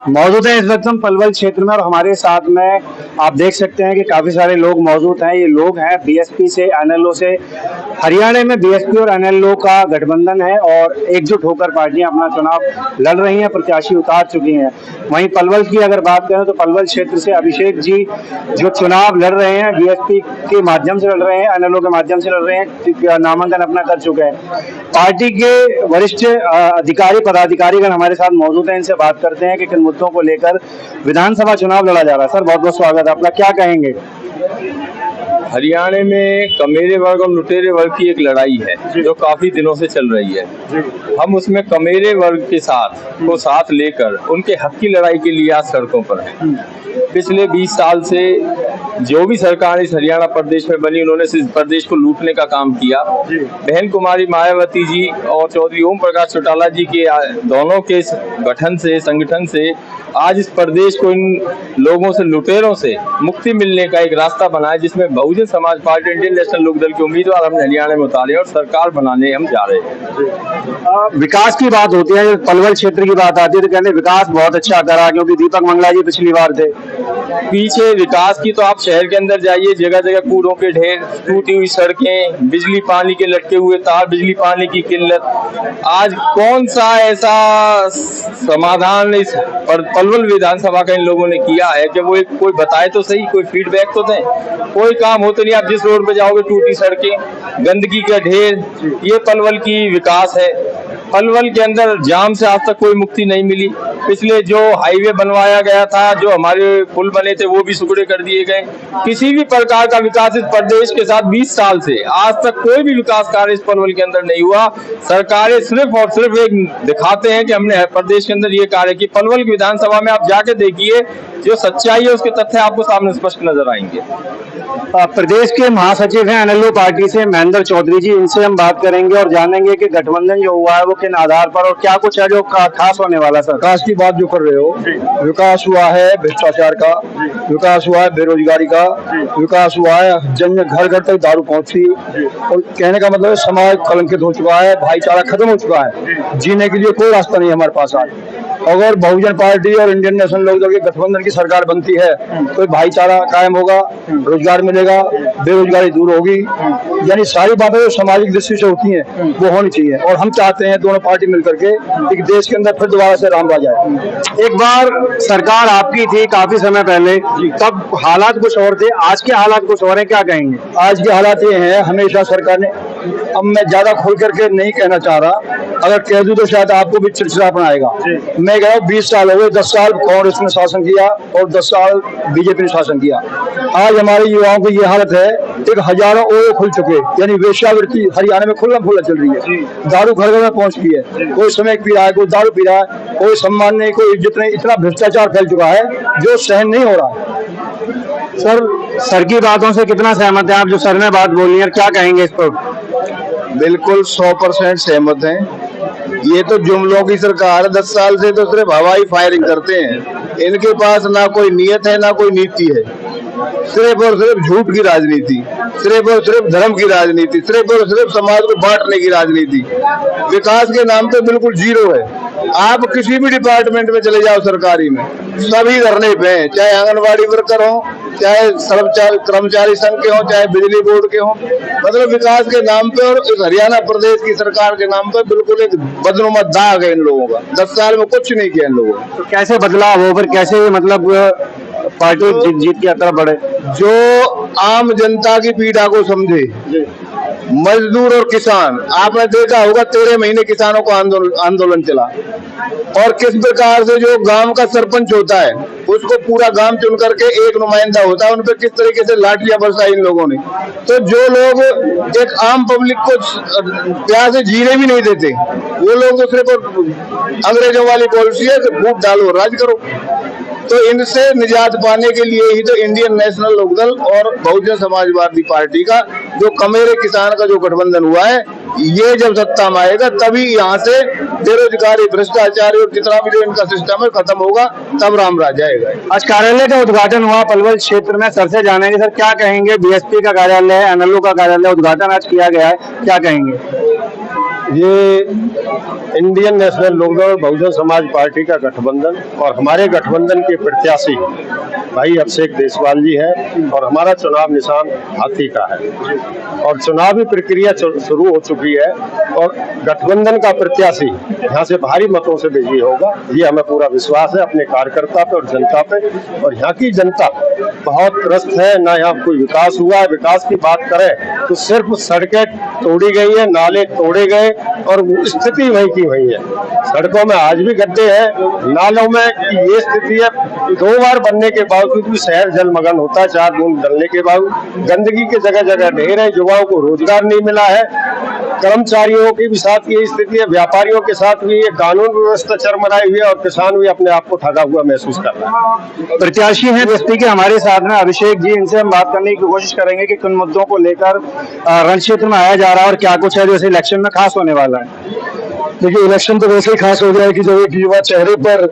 मौजूद है इस वक्त हम पलवल क्षेत्र में और हमारे साथ में आप देख सकते हैं कि काफी सारे लोग मौजूद हैं। ये लोग हैं बीएसपी से, एनएलओ से। हरियाणा में बीएसपी और एनएलओ का गठबंधन है और एकजुट होकर पार्टियां अपना चुनाव लड़ रही हैं, प्रत्याशी उतार चुकी हैं। वहीं पलवल की अगर बात करें तो पलवल क्षेत्र से अभिषेक जी जो चुनाव लड़ रहे हैं बीएसपी के माध्यम से लड़ रहे हैं, एनएलओ के माध्यम से लड़ रहे हैं, नामांकन अपना कर चुके हैं। पार्टी के वरिष्ठ अधिकारी पदाधिकारीगण हमारे साथ मौजूद हैं, इनसे बात करते हैं कि किन मुद्दों को लेकर विधानसभा चुनाव लड़ा जा रहा है। सर बहुत बहुत स्वागत है आपका, क्या कहेंगे? हरियाणा में कमेरे वर्ग और लुटेरे वर्ग की एक लड़ाई है जो काफी दिनों से चल रही है। हम उसमें कमेरे वर्ग के साथ लेकर उनके हक की लड़ाई के लिए आज सड़कों पर हैं। पिछले 20 साल से जो भी सरकार इस हरियाणा प्रदेश में बनी, उन्होंने इस प्रदेश को लूटने का काम किया। बहन कुमारी मायावती जी और चौधरी ओम प्रकाश चौटाला जी के दोनों के संगठन से आज इस प्रदेश को इन लोगों से, लुटेरों से मुक्ति मिलने का एक रास्ता बना है, जिसमें Bahujan Samaj party, Indian national Lokdal के उम्मीदवार हम हरियाणा में उतारे और सरकार बनाने हम जा रहे हैं। विकास की बात होती है, पलवल क्षेत्र की बात आती है तो कहते विकास बहुत अच्छा करा, क्योंकि दीपक मंगला जी पिछली बार थे। पीछे विकास की तो आप शहर के अंदर जाइए, जगह जगह कूड़ों के ढेर, टूटी हुई सड़कें, बिजली पानी के लटके हुए तार, बिजली पानी की किल्लत। आज कौन सा ऐसा समाधान इस पलवल विधानसभा का इन लोगों ने किया है कि वो कोई बताए तो सही, कोई फीडबैक तो दें। कोई काम होते नहीं। आप जिस रोड पे जाओगे टूटी सड़कें, गंदगी का ढेर, ये पलवल की विकास है। पलवल के अंदर जाम से आज तक कोई मुक्ति नहीं मिली। पिछले जो हाईवे बनवाया गया था, जो हमारे पुल बने थे, वो भी सुगड़े कर दिए गए। किसी भी प्रकार का विकास इस प्रदेश के साथ 20 साल से आज तक कोई भी विकास कार्य इस पलवल के अंदर नहीं हुआ। सरकारें सिर्फ और सिर्फ एक दिखाते हैं कि हमने प्रदेश के अंदर ये कार्य किया। पलवल की विधानसभा में आप जाके देखिए, जो सच्चाई है उसके तथ्य आपको सामने स्पष्ट नजर आएंगे। प्रदेश के महासचिव हैं एनएलओ पार्टी से महेंद्र चौधरी जी, इनसे हम बात करेंगे और जानेंगे कि गठबंधन जो हुआ है वो किन आधार पर और क्या कुछ है जो खास होने वाला। सर विकास की बात जो कर रहे हो, विकास हुआ है भ्रष्टाचार का, विकास हुआ है बेरोजगारी का, विकास हुआ है जन घर घर तक दारू पहुंची। और कहने का मतलब समाज कलंकित हो चुका है, भाईचारा खत्म हो चुका है, जीने के लिए कोई रास्ता नहीं है हमारे पास। आज अगर बहुजन पार्टी और इंडियन नेशनल लोकदल की गठबंधन की सरकार बनती है तो भाईचारा कायम होगा, रोजगार मिलेगा, बेरोजगारी दूर होगी। यानी सारी बातें जो सामाजिक दृष्टि से होती हैं वो होनी चाहिए। और हम चाहते हैं दोनों पार्टी मिलकर के एक देश के अंदर फिर दोबारा से राम राज आए। एक बार सरकार आपकी थी काफी समय पहले, तब हालात कुछ और थे, आज के हालात कुछ और हैं, क्या कहेंगे? आज के हालात ये हैं, हमेशा सरकार ने, अब मैं ज्यादा खोल करके नहीं कहना चाह रहा, अगर कह दूं तो शायद आपको भी चिड़चिड़ापन आएगा। मैं कह रहा हूँ 20 साल हो गए, 10 साल कांग्रेस ने शासन किया और 10 साल बीजेपी ने शासन किया। आज हमारे युवाओं की ये हालत है, एक हजारों ओए खुल चुके, यानी वेश्यावृत्ति हरियाणा में खुल्लम खुल्ला चल रही है। दारू घर घर में पहुंच गई है, कोई समय पी रहा है, कोई दारू पी रहा है, कोई सम्मान नहीं, कोई इज्जत नहीं। इतना भ्रष्टाचार फैल चुका है जो सहन नहीं हो रहा है। सर की बातों से कितना सहमत है आप, जो सर ने बात बोली है, क्या कहेंगे इस पर? बिल्कुल 100% सहमत हैं। ये तो जुमलों की सरकार है, 10 साल से तो सिर्फ हवाई फायरिंग करते हैं। इनके पास ना कोई नियत है ना कोई नीति है, सिर्फ और सिर्फ झूठ की राजनीति, सिर्फ और सिर्फ धर्म की राजनीति, सिर्फ और सिर्फ समाज को बांटने की राजनीति। विकास के नाम पे बिल्कुल जीरो है। आप किसी भी डिपार्टमेंट में चले जाओ सरकारी में, सभी धरने पे हैं, चाहे आंगनबाड़ी वर्कर हो, चाहे कर्मचारी संघ के हो, चाहे बिजली बोर्ड के हो। मतलब विकास के नाम पे और इस हरियाणा प्रदेश की सरकार के नाम पे बिल्कुल एक बदनुमा दाग है इन लोगों का। 10 साल में कुछ नहीं किया इन लोगों ने। तो कैसे बदलाव हो, फिर कैसे मतलब पार्टी जीत की यात्रा बढ़े? जो आम जनता की पीड़ा को समझे, मजदूर और किसान। आपने देखा होगा 13 महीने किसानों को आंदोलन चला, और किस प्रकार से जो गांव का सरपंच होता है उसको पूरा गांव चुन करके एक नुमाइंदा होता है, उन पर किस तरीके से लाठियां बरसाई इन लोगों ने। तो जो लोग एक आम पब्लिक को प्यार से जीने भी नहीं देते, वो लोग तो सिर्फ अंग्रेजों वाली पॉलिसी है कि वोट डालो राज करो। तो इनसे निजात पाने के लिए ही तो इंडियन नेशनल लोकदल और बहुजन समाजवादी पार्टी का जो कमेरे किसान का जो गठबंधन हुआ है, ये जब सत्ता में आएगा तभी यहाँ से बेरोजगारी, भ्रष्टाचार और जितना भी जो इनका सिस्टम है खत्म होगा, तब राम राज आएगा। आज कार्यालय का उद्घाटन हुआ पलवल क्षेत्र में, सर से जानेंगे सर क्या कहेंगे? बीएसपी का कार्यालय, एनएलओ का कार्यालय उद्घाटन आज किया गया है, क्या कहेंगे? ये Indian national Lokdal Bahujan Samaj party का गठबंधन और हमारे गठबंधन के प्रत्याशी भाई अभिषेक देशवाल जी है और हमारा चुनाव निशान हाथी का है और चुनावी प्रक्रिया शुरू हो चुकी है और गठबंधन का प्रत्याशी यहाँ से भारी मतों से विजयी होगा, ये हमें पूरा विश्वास है अपने कार्यकर्ता पे और जनता पे। और यहाँ की जनता बहुत त्रस्त है, ना यहाँ कोई विकास हुआ है। विकास की बात करें तो सिर्फ सड़कें तोड़ी गई है, नाले तोड़े गए और स्थिति वही की वही है। सड़कों में आज भी गड्ढे हैं, नालों में ये स्थिति है। 2 बार बनने के बावजूद भी शहर जलमग्न होता है, 4 बूंद डलने के बावजूद। गंदगी के जगह जगह ढेर है, युवाओं को रोजगार नहीं मिला है, कर्मचारियों के भी साथ ये स्थिति है, व्यापारियों के साथ भी ये कानून व्यवस्था चरमराई हुई है और किसान भी अपने आप को ठगा हुआ महसूस कर रहा है। प्रत्याशी हैं बीएसपी के हमारे साथ में अभिषेक जी, इनसे हम बात करने की कोशिश करेंगे कि किन मुद्दों को लेकर रण क्षेत्र में आया जा रहा है और क्या कुछ है जो इस इलेक्शन में खास होने वाला है। देखिए, इलेक्शन तो वैसे ही खास हो गया है कि जब एक युवा चेहरे पर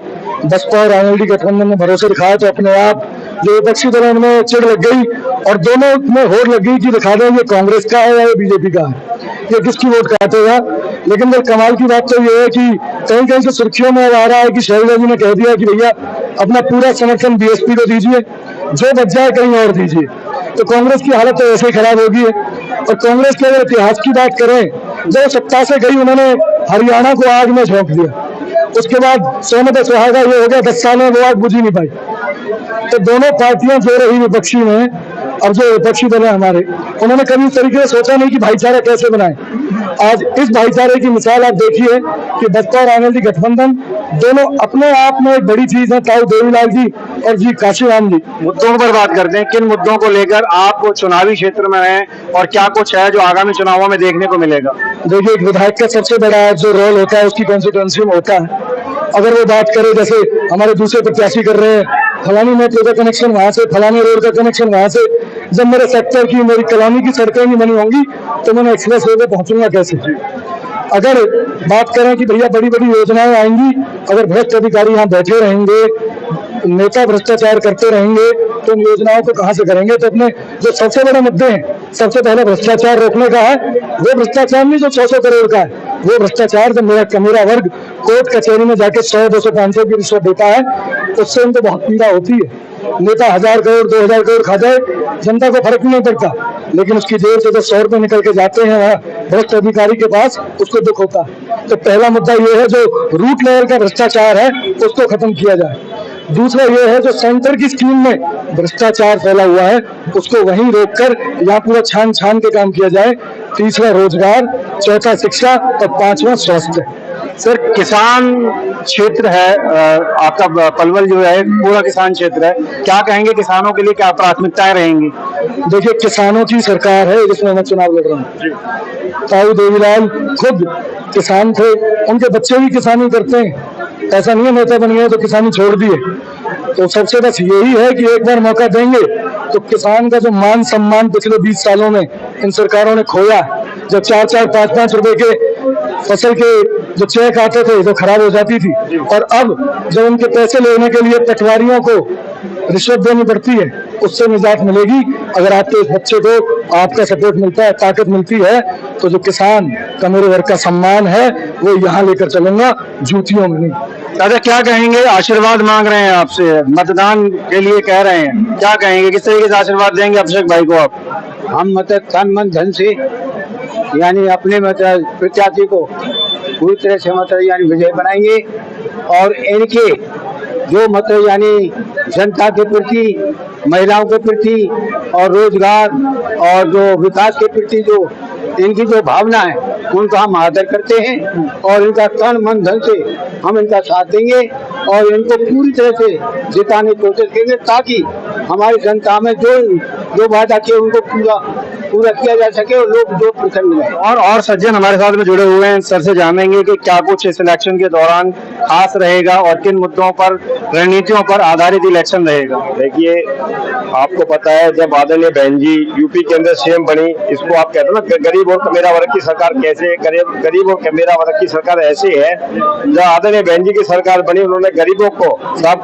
बसपा और एनएलडी गठबंधन ने भरोसे दिखाया तो अपने आप जो विपक्षी दलों में चिढ़ लग गई और दोनों में होड़ लग गई कि दिखा दें ये कांग्रेस का है या ये बीजेपी का है, ये किसकी वोट काटेगा। लेकिन फिर कमाल की बात तो ये है कि कहीं कहीं से सुर्खियों में आ रहा है कि शैलजा जी ने कह दिया कि भैया अपना पूरा समर्थन बीएसपी को दीजिए, जो बच जाए कहीं और दीजिए। तो कांग्रेस की हालत तो ऐसे ही खराब होगी है। और कांग्रेस के अगर इतिहास की बात करें, जो सत्ता से गई उन्होंने हरियाणा को आग में झोंक दिया, उसके बाद सोने सुहागा ये हो गया, 10 साल में वो आग बुझी नहीं पाई। तो दोनों पार्टियां जो रही विपक्षी में, अब जो विपक्षी दल है हमारे, उन्होंने कभी इस तरीके से सोचा नहीं कि भाईचारा कैसे बनाएं। आज इस भाईचारे की मिसाल आप देखिए कि बसपा और एनएलडी गठबंधन दोनों अपने आप में एक बड़ी चीज है। ताऊ देवीलाल जी और जी काशीराम जी। मुद्दों पर बात करते हैं, किन मुद्दों को लेकर आप चुनावी क्षेत्र में हैं और क्या कुछ है जो आगामी चुनावों में देखने को मिलेगा। देखिए, एक विधायक का सबसे बड़ा जो रोल होता है उसकी कॉन्स्टिट्यूएंसी में होता है। अगर वो बात करें जैसे हमारे दूसरे प्रत्याशी कर रहे हैं, फलानी मेट्रो का कनेक्शन वहां से, फलानी रोड का कनेक्शन वहां से, जब मेरे सेक्टर की मेरी कॉलोनी की सड़कें नहीं बनी होंगी तो मैं एक्सप्रेस वे पे पहुंचूंगा कैसे। अगर बात करें कि भैया बड़ी बड़ी योजनाएं आएंगी, अगर भ्रष्ट अधिकारी यहाँ बैठे रहेंगे, नेता भ्रष्टाचार करते रहेंगे तो उन योजनाओं को कहां से करेंगे। तो अपने जो सबसे बड़े मुद्दे हैं, सबसे पहले भ्रष्टाचार रोकने का है। वो भ्रष्टाचार नहीं जो 600 करोड़ का है, वो भ्रष्टाचार जब मेरा वर्ग कोर्ट कचहरी में जाके 100, 200, 500 की रिश्वत देता है, उससे उनको बहुत पीड़ा होती है। नेता 1000 करोड़ 2000 करोड़ खा जाए, जनता को फर्क नहीं पड़ता, लेकिन उसकी जेब से जब 100 रुपए निकल के जाते हैं वहाँ भ्रष्ट अधिकारी के पास, उसको दुख होता है। तो पहला मुद्दा ये है जो रूट लेवल का भ्रष्टाचार है उसको खत्म किया जाए। दूसरा ये है जो सेंटर की स्कीम में भ्रष्टाचार फैला हुआ है उसको वहीं रोककर यहाँ पूरा छान छान के काम किया जाए। तीसरा रोजगार, चौथा शिक्षा और 5वां स्वास्थ्य। सर, किसान क्षेत्र है आपका, पलवल जो है पूरा किसान क्षेत्र है, क्या कहेंगे किसानों के लिए क्या प्राथमिकताएं रहेंगी। देखिए, किसानों की सरकार है जिसमें मैं चुनाव लड़ रहा हूँ। ताऊ देवीलाल खुद किसान थे, उनके बच्चे भी किसानी करते हैं। ऐसा नहीं है नेता बन गए तो किसानी छोड़ दिए। तो सबसे बस यही है कि एक बार मौका देंगे तो किसान का जो मान सम्मान पिछले 20 सालों में इन सरकारों ने खोया, जब 4-4, 5-5 रुपए के फसल के जो चेक आते थे जो खराब हो जाती थी, और अब जब उनके पैसे लेने के लिए पटवारियों को रिश्वत देनी पड़ती है, उससे निजात मिलेगी। अगर आपके इस बच्चे को आपका सपोर्ट मिलता है, ताकत मिलती है, तो जो किसान का मेरे वर्ग का सम्मान है वो यहाँ लेकर चलूंगा, जूतियों में नहीं। दादा, क्या कहेंगे, आशीर्वाद मांग रहे हैं आपसे, मतदान के लिए कह रहे हैं, क्या कहेंगे, किस तरीके से आशीर्वाद देंगे अभिषेक भाई को आप। हम मतलब तन मन धन से यानी अपने मतलब प्रत्याशी को पूरी तरह से मतलब यानी विजय बनाएंगे और इनके जो मतलब यानी जनता के प्रति, महिलाओं के प्रति और रोजगार और जो विकास के प्रति जो इनकी जो भावना है उनका हम आदर करते हैं और इनका तन मन धन से हम इनका साथ देंगे और इनको पूरी तरह से जिताने की कोशिश करेंगे ताकि हमारी जनता में जो वादा किए उनको पूरा किया जा सके और लोग जो पसंद मिले। और सज्जन हमारे साथ में जुड़े हुए हैं, सर से जानेंगे कि क्या कुछ इस इलेक्शन के दौरान खास रहेगा और किन मुद्दों पर, रणनीतियों पर आधारित इलेक्शन रहेगा। देखिए, आपको पता है जब आदरणीय बहन जी यूपी के अंदर सीएम बनी, इसको आप कहते हैं ना गरीब और कमेरा वर्ग की सरकार कैसे, गरीब और कमेरा वर्ग की सरकार ऐसी है। जब आदरणीय बहन जी की सरकार बनी, उन्होंने गरीबों को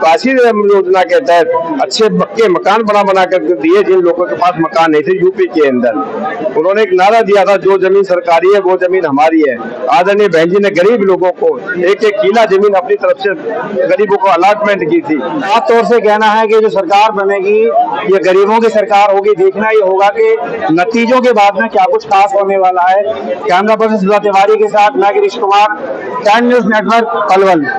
काशी योजना के तहत अच्छे पक्के मकान बना कर दिए जिन लोगों के पास मकान नहीं थे यूपी के अंदर। अंदर उन्होंने एक नारा दिया था, जो जमीन सरकारी है वो जमीन हमारी है। आदरणीय बहन जी ने गरीब लोगों को एक एक किला जमीन अपनी तरफ से गरीबों को अलॉटमेंट की थी। साफ तौर से कहना है कि जो सरकार बनेगी ये गरीबों की सरकार होगी। देखना ये होगा कि नतीजों के बाद में क्या कुछ खास होने वाला है। कैमरा पर्सन सुधा तिवारी के साथ मैं गिरीश कुमार, 10 न्यूज नेटवर्क, पलवल।